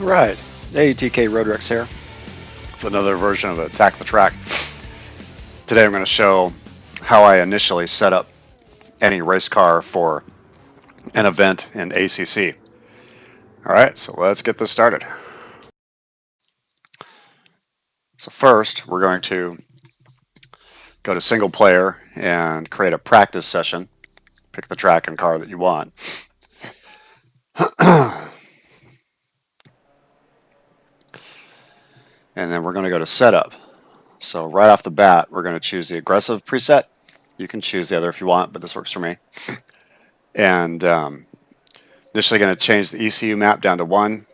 Right, ATK Roadrex here with another version of Attack the Track. Today I'm going to show how I initially set up any race car for an event in ACC. Alright, so let's get this started. So first we're going to go to single player and create a practice session. Pick the track and car that you want. And then we're going to go to setup. So right off the bat, we're going to choose the aggressive preset. You can choose the other if you want, but this works for me. And initially going to change the ECU map down to 1.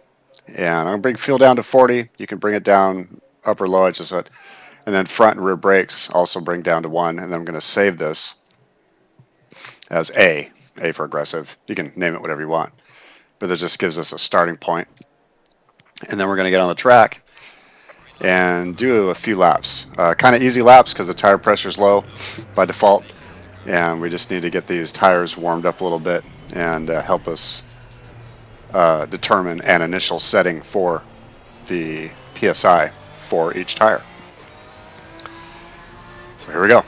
And I'm going to bring fuel down to 40. You can bring it down up or low, just and then front and rear brakes also bring down to 1. And then I'm going to save this as A for aggressive. You can name it whatever you want, but that just gives us a starting point. And then we're going to get on the track and do a few laps. Kind of easy laps because the tire pressure is low by default, and we just need to get these tires warmed up a little bit and help us determine an initial setting for the PSI for each tire. So here we go.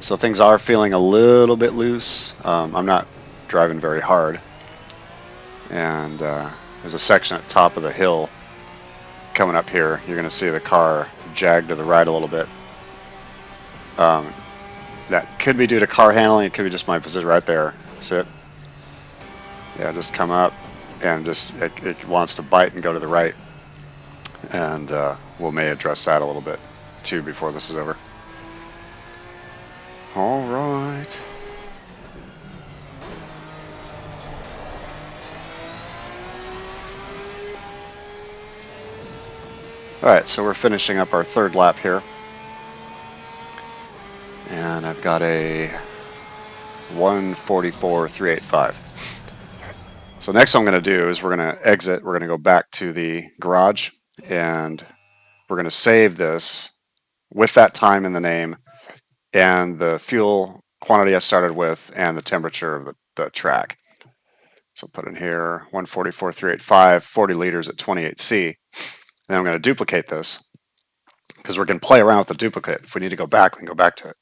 So things are feeling a little bit loose. I'm not driving very hard. And there's a section at the top of the hill coming up here. You're going to see the car jag to the right a little bit. That could be due to car handling. It could be just my position right there. That's it. Yeah, just come up and just it wants to bite and go to the right. And we may address that a little bit too before this is over. All right. Alright, so we're finishing up our third lap here. And I've got a 1:44.385. So next what I'm going to do is we're going to exit. We're going to go back to the garage and we're going to save this with that time in the name and the fuel quantity I started with and the temperature of the track. So put in here 1:44.385, 40 liters at 28C. Then I'm going to duplicate this because we're going to play around with the duplicate. If we need to go back, we can go back to it.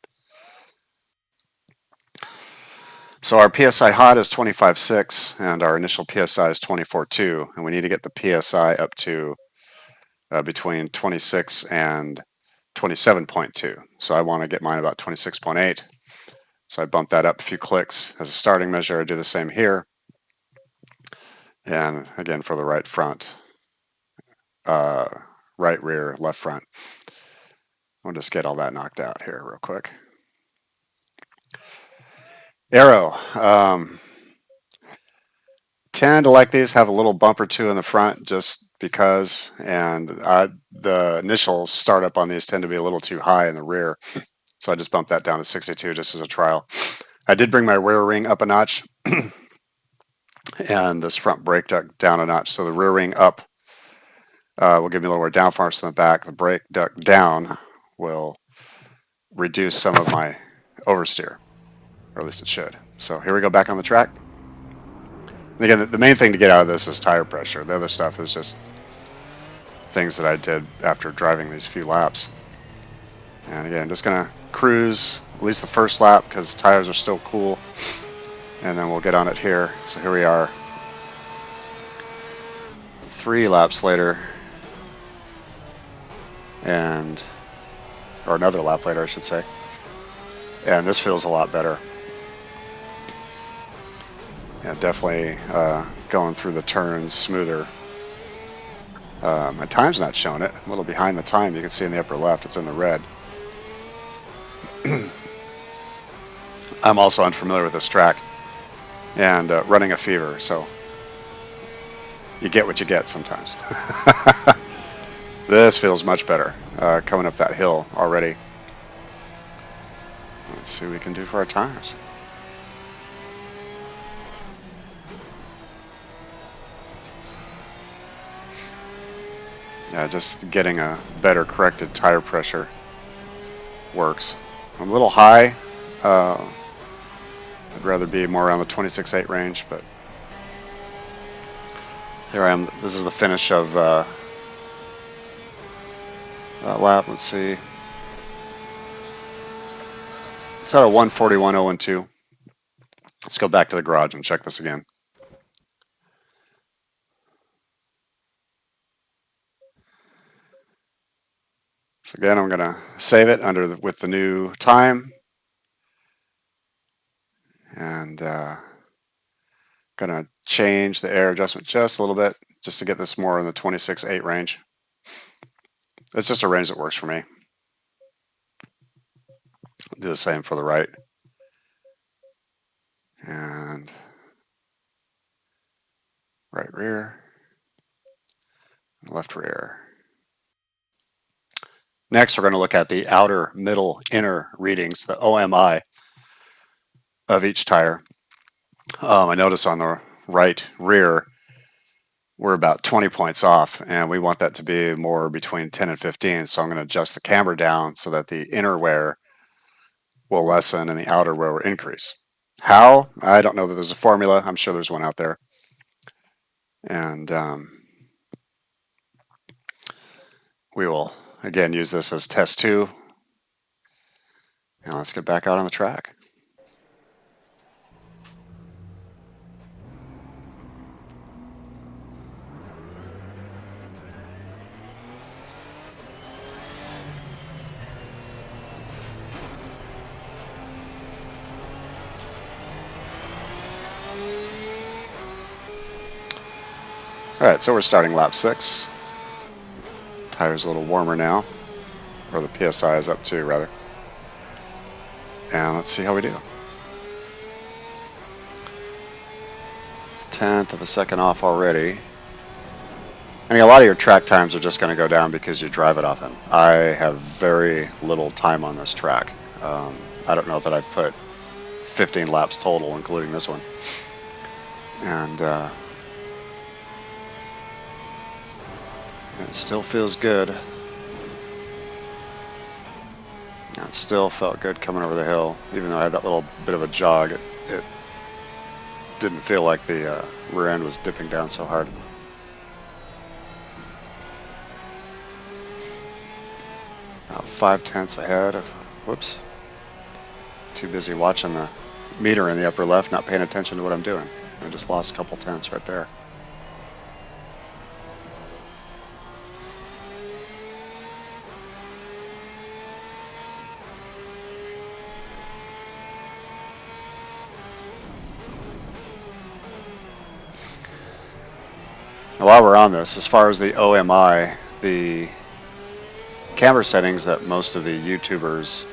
So our PSI hot is 25.6 and our initial PSI is 24.2, and we need to get the PSI up to between 26 and 27.2. So I want to get mine about 26.8. So I bump that up a few clicks as a starting measure. I do the same here. And again for the right front. Right rear, left front. I'll just get all that knocked out here real quick. Aero. Tend to like these, have a little bump or two in the front just because, and the initial startup on these tend to be a little too high in the rear. So I just bumped that down to 62 just as a trial. I did bring my rear ring up a notch and this front brake duct down a notch. So the rear ring up will give me a little more downforce in the back. The brake duct down will reduce some of my oversteer, or at least it should. So here we go back on the track. And again, the main thing to get out of this is tire pressure. The other stuff is just things that I did after driving these few laps. And again, I'm just going to cruise at least the first lap because the tires are still cool. And then we'll get on it here. So here we are. 3 laps later. Or another lap later, I should say. And this feels a lot better. Yeah, definitely going through the turns smoother. My time's not showing it. I'm a little behind the time. You can see in the upper left, it's in the red. I'm also unfamiliar with this track and running a fever, so you get what you get sometimes. This feels much better coming up that hill already. Let's see what we can do for our times. Yeah, just getting a better corrected tire pressure works. I'm a little high I'd rather be more around the 26.8 range, but here I am. This is the finish of that lap. Let's see. It's at a 141.012. Let's go back to the garage and check this again. So again, I'm going to save it with the new time, and going to change the air adjustment just a little bit, just to get this more in the 26.8 range. It's just a range that works for me. I'll do the same for the right, and right rear, left rear. Next, we're going to look at the outer, middle, inner readings, the OMI of each tire. I notice on the right rear, we're about 20 points off, and we want that to be more between 10 and 15. So I'm going to adjust the camber down so that the inner wear will lessen and the outer wear will increase. How? I don't know that there's a formula. I'm sure there's one out there. And we will, again, use this as test 2. And let's get back out on the track. All right, so we're starting lap 6. Tire's a little warmer now, or the PSI is up too, rather. And let's see how we do. 1/10 of a second off already. I mean, a lot of your track times are just going to go down because you drive it often. I have very little time on this track. I don't know that I've put 15 laps total, including this one. And it still feels good. It still felt good coming over the hill. Even though I had that little bit of a jog, it didn't feel like the rear end was dipping down so hard. About 5/10 ahead of, whoops. Too busy watching the meter in the upper left, not paying attention to what I'm doing. I just lost a couple tenths right there. While we're on this, as far as the OMI, the camber settings that most of the YouTubers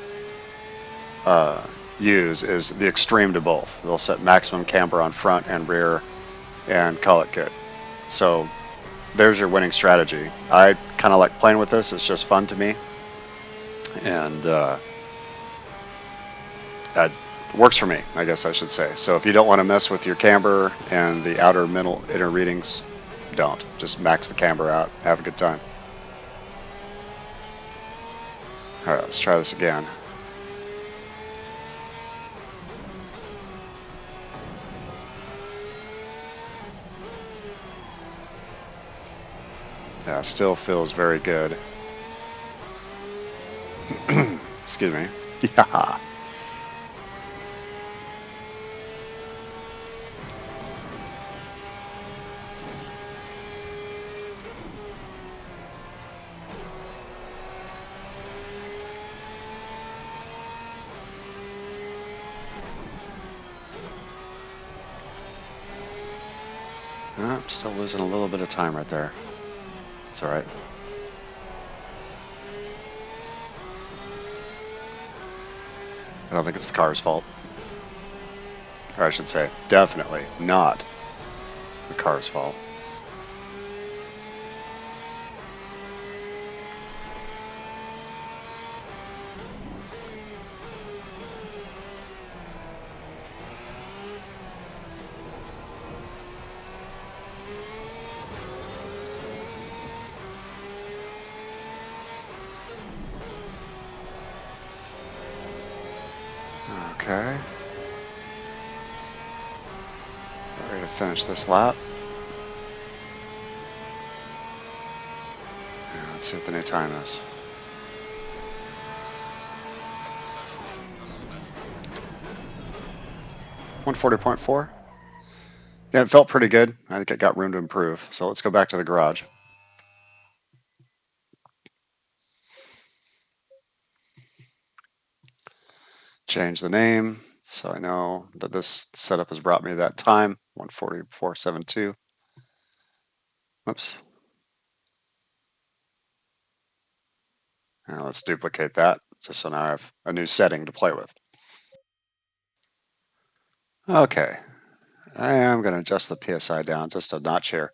use is the extreme to both. They'll set maximum camber on front and rear and call it good. So there's your winning strategy. I kind of like playing with this. It's just fun to me. And it works for me, I guess I should say. So if you don't want to mess with your camber and the outer, middle, inner readings, don't. Just max the camber out. Have a good time. All right, let's try this again. Yeah, still feels very good. Excuse me. Yeah. I'm still losing a little bit of time right there. It's all right. I don't think it's the car's fault. Or I should say, definitely not the car's fault. Okay. Ready to finish this lap. And let's see what the new time is. 140.4. Yeah, it felt pretty good. I think it got room to improve. So let's go back to the garage. Change the name so I know that this setup has brought me that time, 144.72. Oops. Now let's duplicate that just so now I have a new setting to play with. Okay, I am going to adjust the PSI down just a notch here.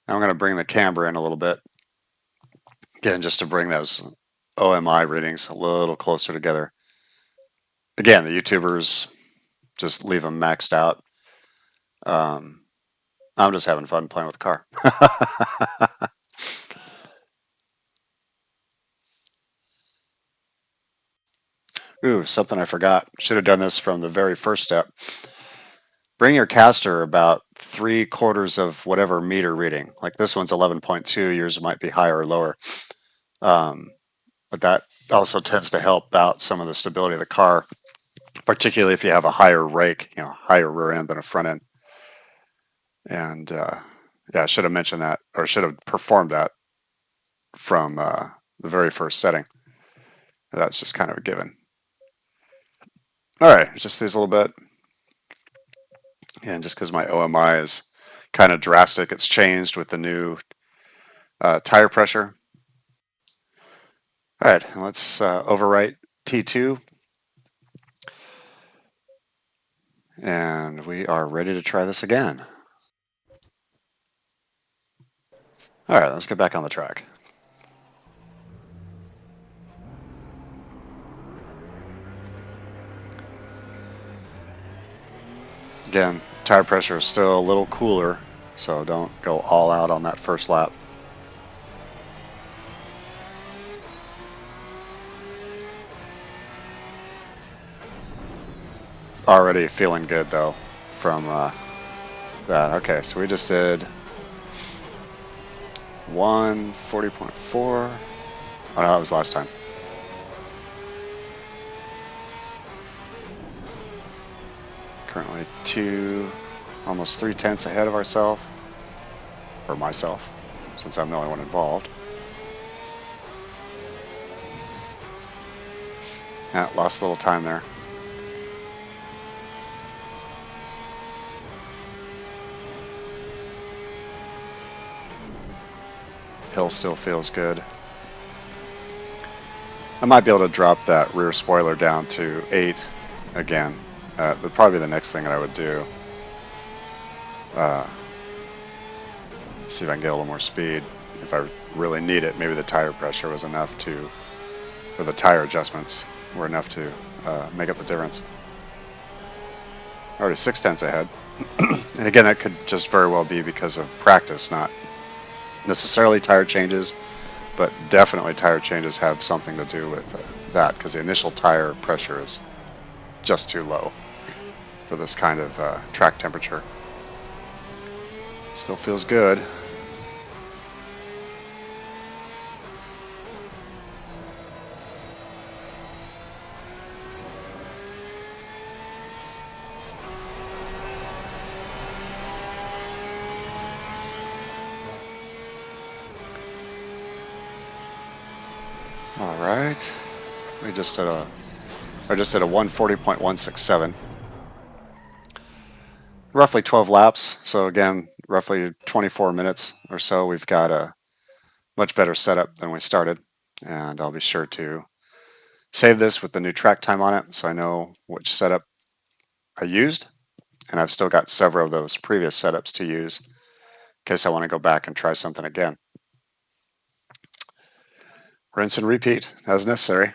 I'm going to bring the camber in a little bit, again, just to bring those OMI readings a little closer together. Again, the YouTubers just leave them maxed out. I'm just having fun playing with the car. Ooh, something I forgot. Should have done this from the very first step. Bring your caster about 3/4 of whatever meter reading. Like this one's 11.2, yours might be higher or lower. But that also tends to help out some of the stability of the car, particularly if you have a higher rake, higher rear end than a front end. And yeah, I should have mentioned that, or should have performed that from the very first setting. That's just kind of a given. All right, just these a little bit. And just because my OMI is kind of drastic, it's changed with the new tire pressure. All right, let's overwrite T2. And we are ready to try this again. All right, let's get back on the track. Again, tire pressure is still a little cooler, so don't go all out on that first lap. Already feeling good though from that. Okay, so we just did 140.4. Oh no, that was last time. Currently almost 3/10 ahead of ourselves, or myself, since I'm the only one involved. Yeah, lost a little time there. Hill still feels good. I might be able to drop that rear spoiler down to 8 again. That'd probably be the next thing that I would do. See if I can get a little more speed. If I really need it, maybe the tire pressure was enough to, or the tire adjustments were enough to make up the difference. Already 6/10 ahead. And again, that could just very well be because of practice, not necessarily tire changes, but definitely tire changes have something to do with that, because the initial tire pressure is just too low for this kind of track temperature. Still feels good. All right, we just did a 140.167. Roughly 12 laps. So again, roughly 24 minutes or so. We've got a much better setup than we started, and I'll be sure to save this with the new track time on it so I know which setup I used, and I've still got several of those previous setups to use in case I want to go back and try something again. Rinse and repeat as necessary.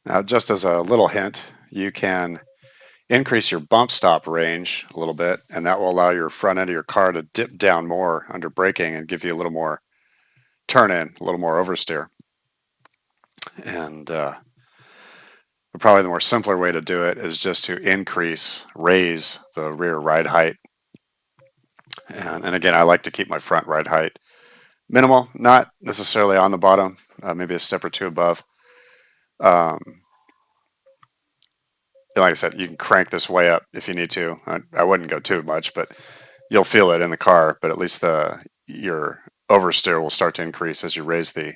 Now, just as a little hint, you can increase your bump stop range a little bit, and that will allow your front end of your car to dip down more under braking and give you a little more turn in, a little more oversteer. And But probably the more simpler way to do it is just to raise the rear ride height. And again, I like to keep my front ride height minimal, not necessarily on the bottom, maybe a step or two above. Like I said, you can crank this way up if you need to. I wouldn't go too much, but you'll feel it in the car. But at least your oversteer will start to increase as you raise the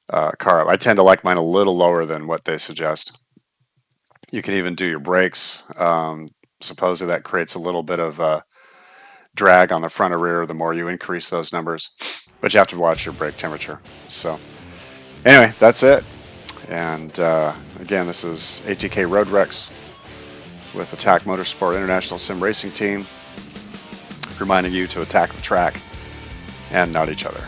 car up. I tend to like mine a little lower than what they suggest. You can even do your brakes. Supposedly that creates a little bit of drag on the front or rear the more you increase those numbers. But you have to watch your brake temperature. So anyway, that's it. And again, this is ATK Road Rex with Attack Motorsport International Sim Racing Team, reminding you to attack the track and not each other.